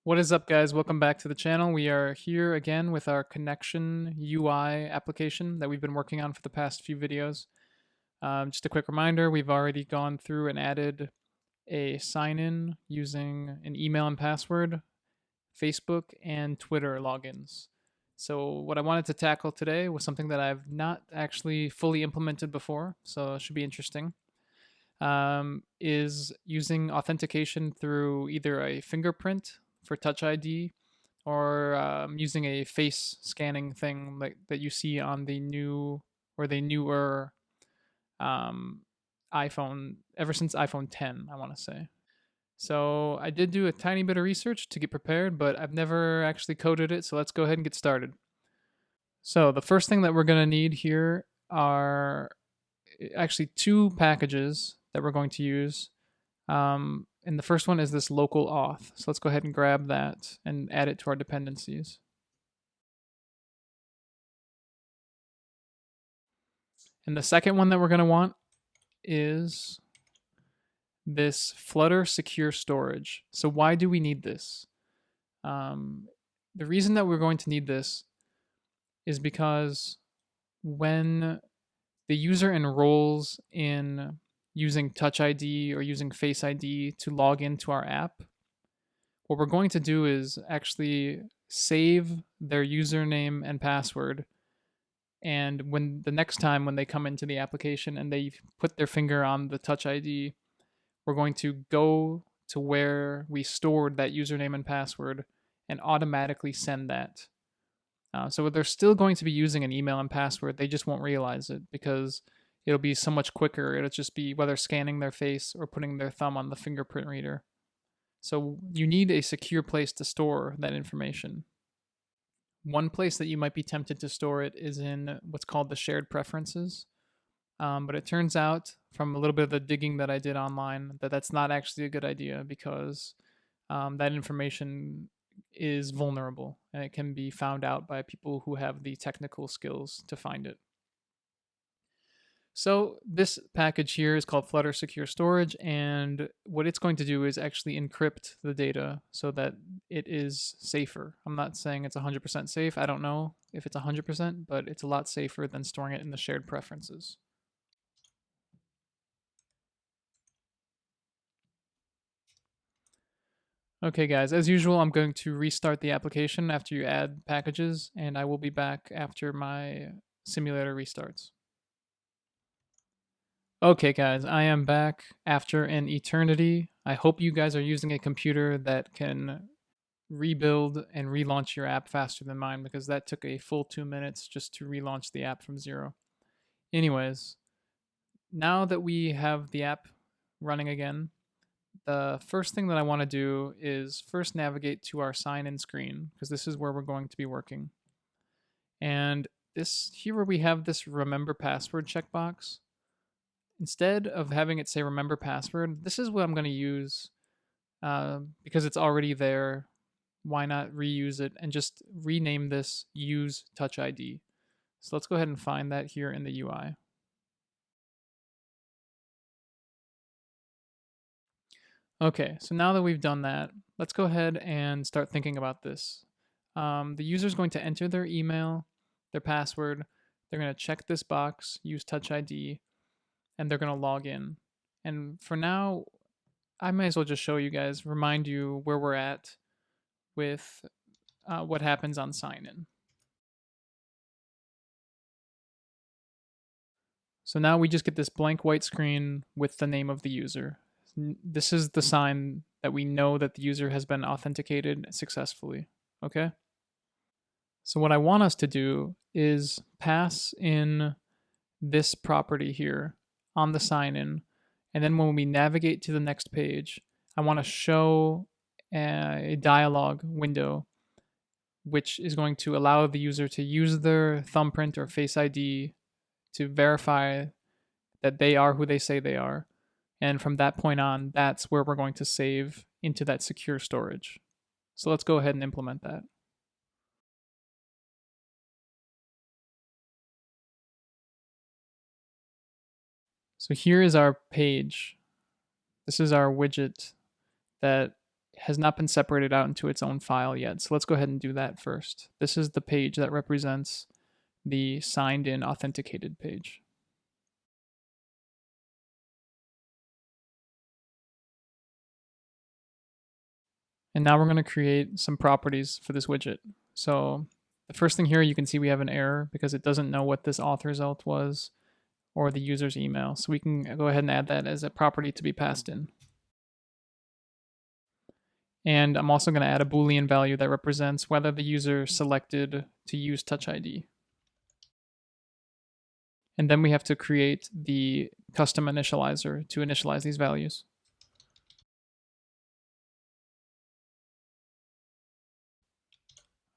What is up, guys? Welcome back to the channel. We are here again with our connection UI application that we've been working on for the past few videos. Just a quick reminder, we've already gone through and added a sign-in using an email and password, Facebook, and Twitter logins. So what I wanted to tackle today was something that I've not actually fully implemented before, so it should be interesting. Is using authentication through either a fingerprint for TouchID or using a face scanning thing like that you see on the new or the newer um, iPhone ever since iPhone 10, I want to say. So I did do a tiny bit of research to get prepared, but I've never actually coded it. So let's go ahead and get started. So the first thing that we're going to need here are actually two packages that we're going to use. And the first one is this local auth. So let's go ahead and grab that and add it to our dependencies. And the second one that we're going to want is this Flutter secure storage. So why do we need this? The reason that we're going to need this is because when the user enrolls in using Touch ID or using Face ID to log into our app, what we're going to do is actually save their username and password. And when the next time when they come into the application and they put their finger on the Touch ID, we're going to go to where we stored that username and password and automatically send that. So they're still going to be using an email and password. They just won't realize it because it'll be so much quicker. It'll just be whether scanning their face or putting their thumb on the fingerprint reader. So you need a secure place to store that information. One place that you might be tempted to store it is in what's called the shared preferences. But it turns out from a little bit of the digging that I did online that that's not actually a good idea because that information is vulnerable and it can be found out by people who have the technical skills to find it. So this package here is called Flutter Secure Storage, and what it's going to do is actually encrypt the data so that it is safer. I'm not saying it's 100% safe. I don't know if it's 100%, but it's a lot safer than storing it in the shared preferences. Okay, guys, as usual, I'm going to restart the application after you add packages, and I will be back after my simulator restarts. Okay, guys, I am back after an eternity. I hope you guys are using a computer that can rebuild and relaunch your app faster than mine because that took a full 2 minutes just to relaunch the app from zero. Anyways, now that we have the app running again, the first thing that I want to do is first navigate to our sign in screen because this is where we're going to be working. And this here where we have this remember password checkbox, instead of having it say remember password, this is what I'm going to use because it's already there. Why not reuse it and just rename this use Touch ID? So let's go ahead and find that here in the UI. Okay, so now that we've done that, let's go ahead and start thinking about this. The user is going to enter their email, their password. They're going to check this box, use Touch ID, and they're going to log in. And for now, I might as well just show you guys, remind you where we're at with what happens on sign in. So now we just get this blank white screen with the name of the user. This is the sign that we know that the user has been authenticated successfully. Okay? So what I want us to do is pass in this property here on the sign in. And then when we navigate to the next page, I want to show a dialog window which is going to allow the user to use their thumbprint or face ID to verify that they are who they say they are. And from that point on, that's where we're going to save into that secure storage. So let's go ahead and implement that. So here is our page. This is our widget that has not been separated out into its own file yet. So let's go ahead and do that first. This is the page that represents the signed in authenticated page. And now we're going to create some properties for this widget. So the first thing here, you can see we have an error because it doesn't know what this auth result was or the user's email. So we can go ahead and add that as a property to be passed in. And I'm also going to add a Boolean value that represents whether the user selected to use TouchID. And then we have to create the custom initializer to initialize these values.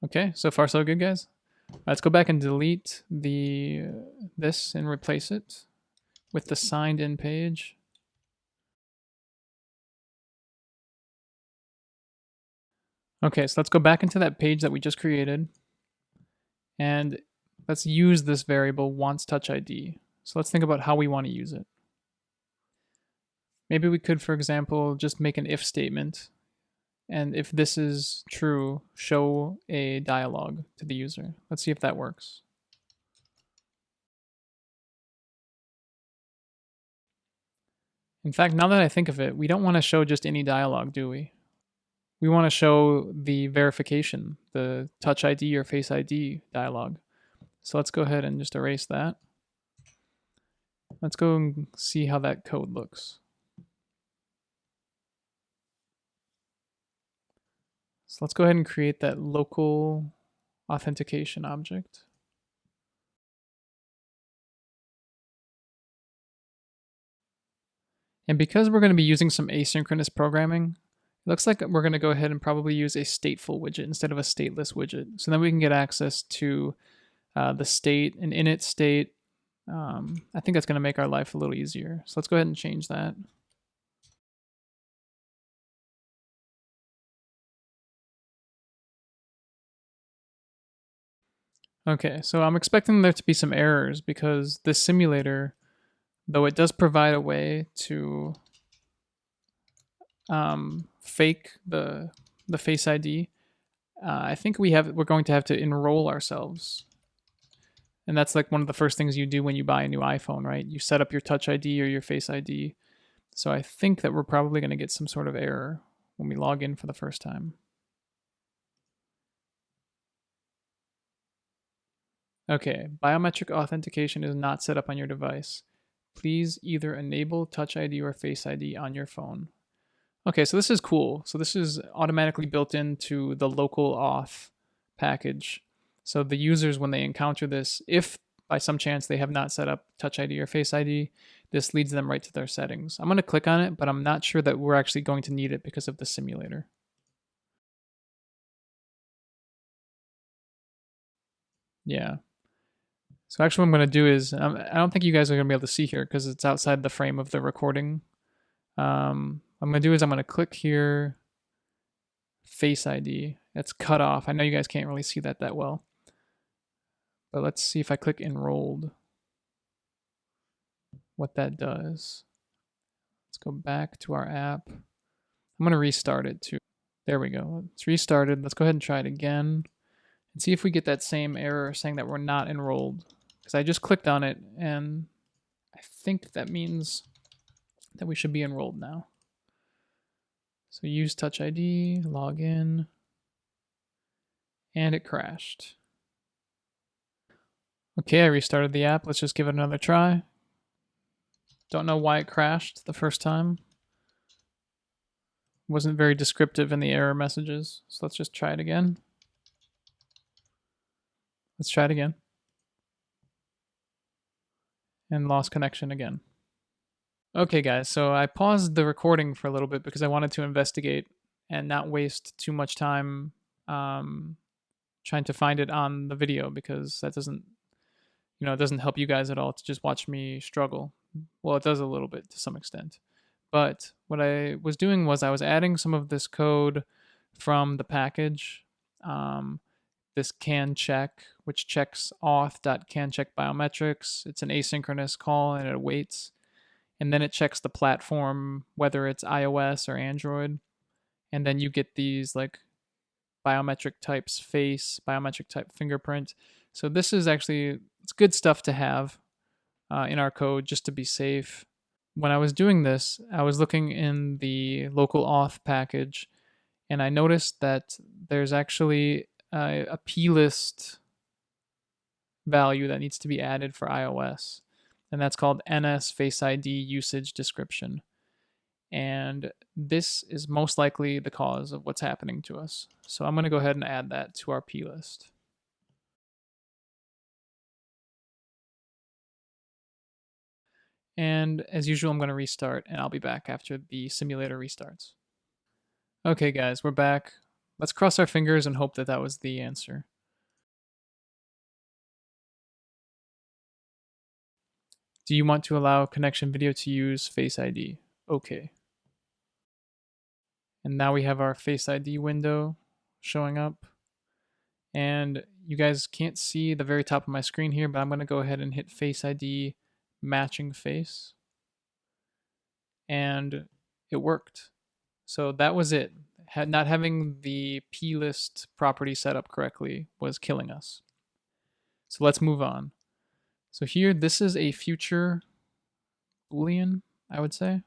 Okay, so far so good, guys. Let's go back and delete this and replace it with the signed in page. Okay, so let's go back into that page that we just created, and let's use this variable wants TouchID. So let's think about how we want to use it. Maybe we could, for example, just make an if statement, and if this is true, show a dialog to the user. Let's see if that works. In fact, now that I think of it, we don't want to show just any dialog, do we? We want to show the verification, the Touch ID or Face ID dialog. So let's go ahead and just erase that. Let's go and see how that code looks. So let's go ahead and create that local authentication object. And because we're going to be using some asynchronous programming, it looks like we're going to go ahead and probably use a stateful widget instead of a stateless widget. So then we can get access to the state and init state. I think that's going to make our life a little easier. So let's go ahead and change that. Okay, so I'm expecting there to be some errors because this simulator, though it does provide a way to fake the Face ID, I think we're going to have to enroll ourselves. And that's like one of the first things you do when you buy a new iPhone, right? You set up your Touch ID or your Face ID. So I think that we're probably going to get some sort of error when we log in for the first time. Okay, biometric authentication is not set up on your device. Please either enable Touch ID or Face ID on your phone. Okay, so this is cool. So this is automatically built into the local auth package. So the users, when they encounter this, if by some chance they have not set up Touch ID or Face ID, this leads them right to their settings. I'm going to click on it, but I'm not sure that we're actually going to need it because of the simulator. Yeah. So actually what I'm going to do is, I don't think you guys are going to be able to see here because it's outside the frame of the recording. What I'm going to do is I'm going to click here, Face ID. It's cut off. I know you guys can't really see that well. But let's see if I click enrolled, what that does. Let's go back to our app. I'm going to restart it too. There we go. It's restarted. Let's go ahead and try it again and see if we get that same error saying that we're not enrolled. Because I just clicked on it and I think that means that we should be enrolled now. So use Touch ID, log in, and it crashed. Okay, I restarted the app. Let's just give it another try. Don't know why it crashed the first time. Wasn't very descriptive in the error messages. So let's just try it again. Let's try it again. And lost connection again. Okay, guys, so I paused the recording for a little bit because I wanted to investigate and not waste too much time trying to find it on the video, because that doesn't, it doesn't help you guys at all to just watch me struggle. Well, it does a little bit to some extent. But what I was doing was I was adding some of this code from the package, this can check, which checks auth.canCheckBiometrics. It's an asynchronous call and it awaits. And then it checks the platform, whether it's iOS or Android. and then you get these like biometric types face, biometric type fingerprint. So this is actually, it's good stuff to have in our code just to be safe. When I was doing this, I was looking in the local auth package, and I noticed that there's actually a plist value that needs to be added for iOS, and that's called NS Face ID usage description. And this is most likely the cause of what's happening to us. So I'm going to go ahead and add that to our plist. And as usual, I'm going to restart, and I'll be back after the simulator restarts. Okay, guys, we're back. Let's cross our fingers and hope that that was the answer. Do you want to allow connection video to use Face ID? Okay. And now we have our Face ID window showing up. And you guys can't see the very top of my screen here, but I'm going to go ahead and hit Face ID matching face. And it worked. So that was it. Not having the plist property set up correctly was killing us. So let's move on. So here, this is a future Boolean, I would say.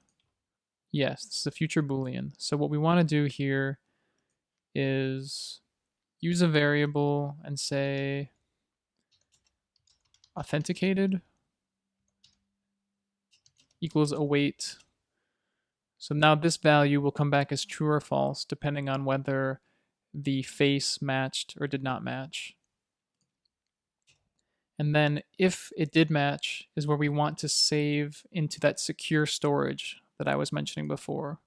Yes, this is a future Boolean. So what we want to do here is use a variable and say authenticated equals await. So now this value will come back as true or false depending on whether the face matched or did not match. And then if it did match is where we want to save into that secure storage that I was mentioning before.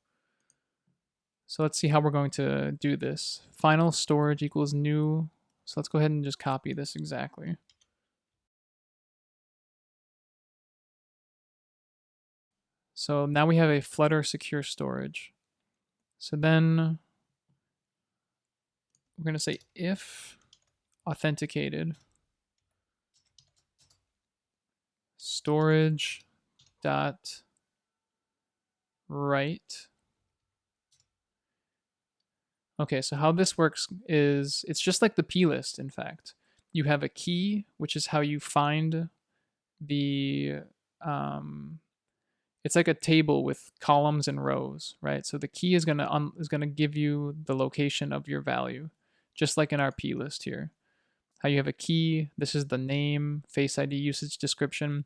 So let's see how we're going to do this. Final storage equals new. So let's go ahead and just copy this exactly. So now we have a Flutter secure storage. So then we're going to say if authenticated storage dot write. Okay, so how this works is it's just like the plist, in fact. You have a key, which is how you find the it's like a table with columns and rows, right? So the key is gonna give you the location of your value, just like in our plist here. How you have a key, this is the name, Face ID usage description,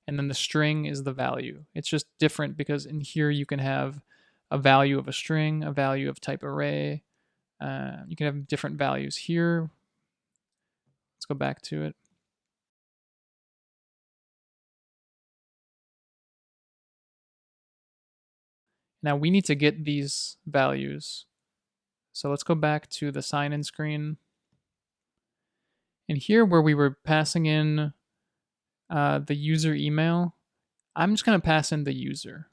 and then the string is the value. It's just different because in here you can have a value of a string, a value of type array. You can have different values here. Let's go back to it. Now we need to get these values. So let's go back to the sign-in screen. And here where we were passing in the user email, I'm just going to pass in the user.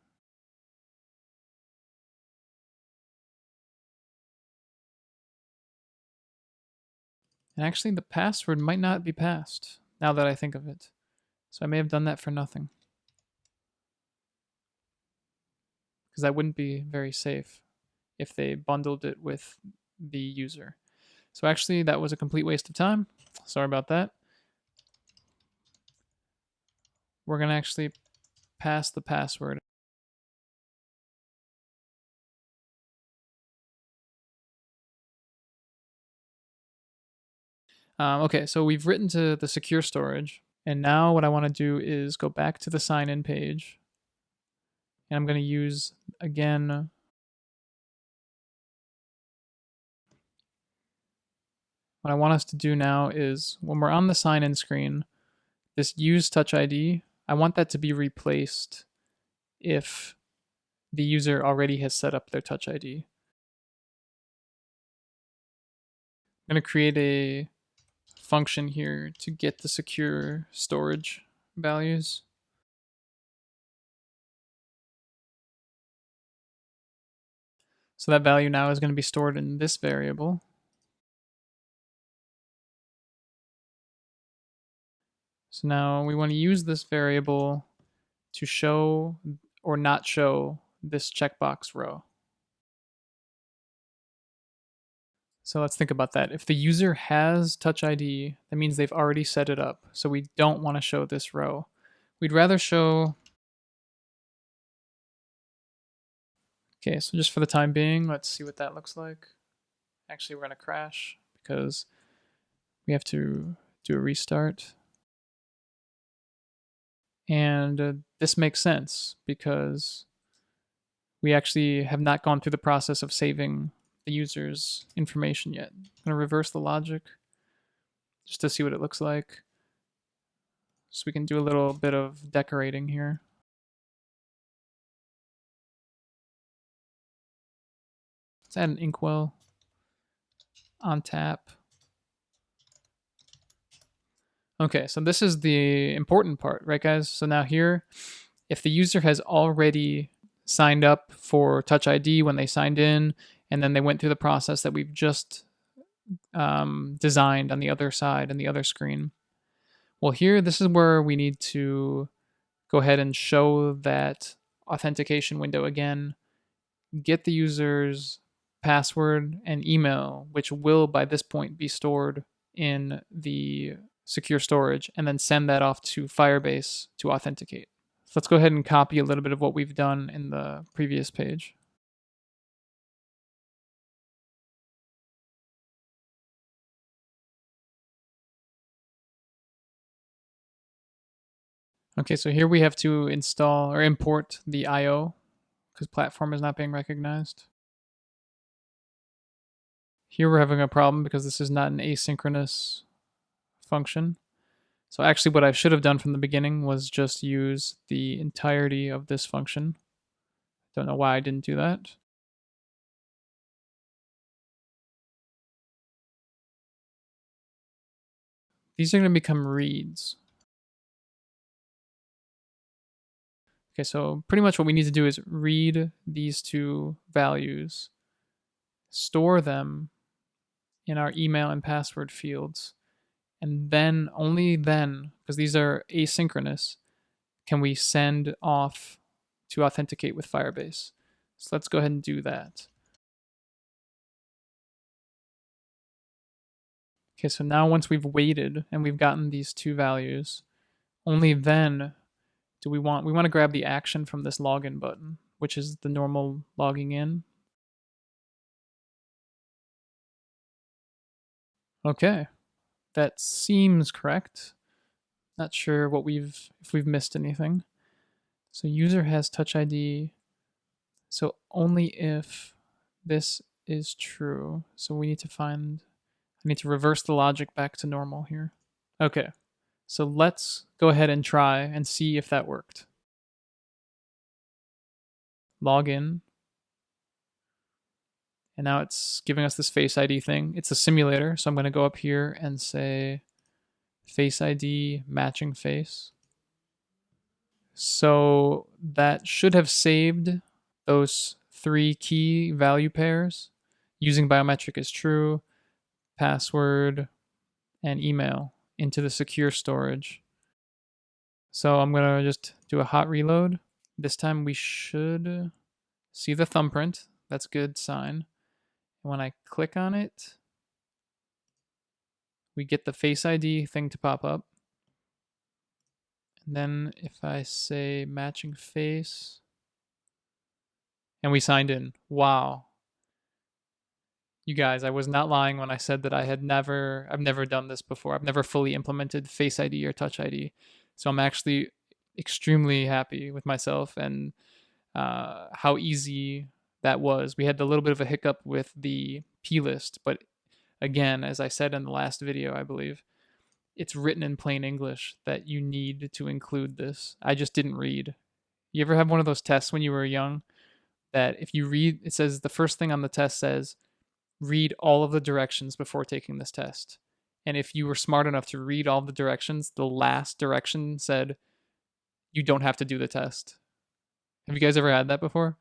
And actually the password might not be passed now that I think of it. So I may have done that for nothing. Because that wouldn't be very safe if they bundled it with the user. So actually that was a complete waste of time. Sorry about that. We're going to actually pass the password. Okay, so we've written to the secure storage. And now what I want to do is go back to the sign-in page. And I'm going to use, again, what I want us to do now is when we're on the sign-in screen, this use TouchID, I want that to be replaced if the user already has set up their TouchID. I'm going to create a function here to get the secure storage values. So that value now is going to be stored in this variable. So now we want to use this variable to show or not show this checkbox row. So let's think about that. If the user has TouchID, that means they've already set it up. So we don't want to show this row. We'd rather show... Okay, so just for the time being, let's see what that looks like. Actually, we're going to crash because we have to do a restart. And this makes sense because we actually have not gone through the process of saving the user's information yet. I'm going to reverse the logic just to see what it looks like. So we can do a little bit of decorating here. Let's add an inkwell on tap. Okay, so this is the important part, right guys? So now here, if the user has already signed up for TouchID when they signed in, and then they went through the process that we've just designed on the other side, on the other screen. Well, here, this is where we need to go ahead and show that authentication window again, get the user's password and email, which will by this point be stored in the secure storage, and then send that off to Firebase to authenticate. So let's go ahead and copy a little bit of what we've done in the previous page. Okay, so here we have to install or import the IO because platform is not being recognized. Here we're having a problem because this is not an asynchronous function. So actually what I should have done from the beginning was just use the entirety of this function. Don't know why I didn't do that. These are going to become reads. Okay, so pretty much what we need to do is read these two values, store them in our email and password fields, and then, only then, because these are asynchronous, can we send off to authenticate with Firebase. So let's go ahead and do that. Okay, so now once we've waited and we've gotten these two values, only then do we want to grab the action from this login button, which is the normal logging in. Okay, that seems correct. Not sure if we've missed anything. So user has TouchID. So only if this is true. So we need to I need to reverse the logic back to normal here. Okay, so let's go ahead and try and see if that worked. Log in. And now it's giving us this Face ID thing. It's a simulator, so I'm going to go up here and say Face ID matching face. So that should have saved those three key value pairs using biometric is true, password, and email into the secure storage. So I'm going to just do a hot reload. This time we should see the thumbprint. That's a good sign. And when I click on it, we get the Face ID thing to pop up. And then if I say matching face, and we signed in. Wow. You guys, I was not lying when I said that I've never done this before. I've never fully implemented Face ID or Touch ID. So I'm actually extremely happy with myself and how easy that was. We had a little bit of a hiccup with the plist, but again, as I said in the last video, I believe, it's written in plain English that you need to include this. I just didn't read. You ever have one of those tests when you were young that if you read, it says the first thing on the test says, read all of the directions before taking this test. And if you were smart enough to read all the directions, the last direction said, you don't have to do the test. Have you guys ever had that before?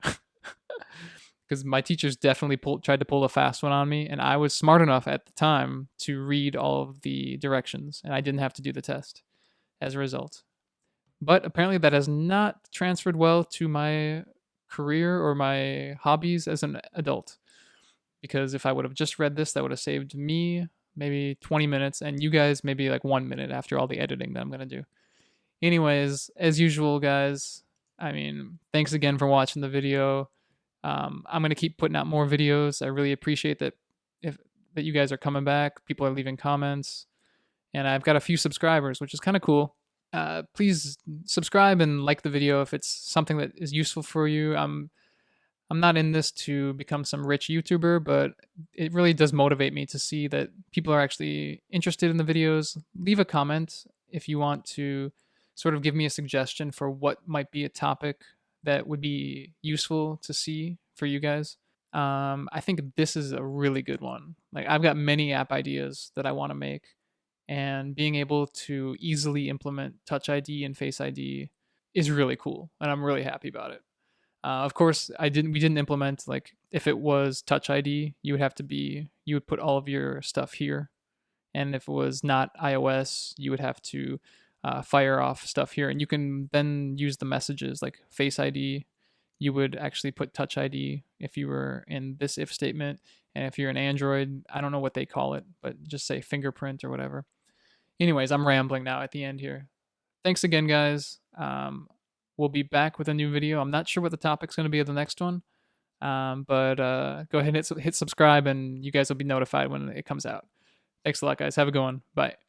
Because my teachers definitely tried to pull a fast one on me, and I was smart enough at the time to read all of the directions, and I didn't have to do the test as a result. But apparently that has not transferred well to my career or my hobbies as an adult. because if I would have just read this, that would have saved me maybe 20 minutes and you guys maybe like 1 minute after all the editing that I'm going to do. Anyways, as usual, guys, I mean, thanks again for watching the video. I'm going to keep putting out more videos. I really appreciate that you guys are coming back. People are leaving comments, and I've got a few subscribers, which is kind of cool. Please subscribe and like the video if it's something that is useful for you. I'm not in this to become some rich YouTuber, but it really does motivate me to see that people are actually interested in the videos. Leave a comment if you want to sort of give me a suggestion for what might be a topic that would be useful to see for you guys. I think this is a really good one. Like, I've got many app ideas that I want to make, and being able to easily implement Touch ID and Face ID is really cool, and I'm really happy about it. Of course, we didn't implement, like, if it was Touch ID, you would put all of your stuff here, and if it was not iOS, you would have to fire off stuff here, and you can then use the messages like Face ID. You would actually put Touch ID if you were in this if statement, and if you're an Android, I don't know what they call it, but just say fingerprint or whatever. Anyways, I'm rambling now at the end here. Thanks again, guys. We'll be back with a new video. I'm not sure what the topic's going to be of the next one, but go ahead and hit subscribe, and you guys will be notified when it comes out. Thanks a lot, guys. Have a good one. Bye.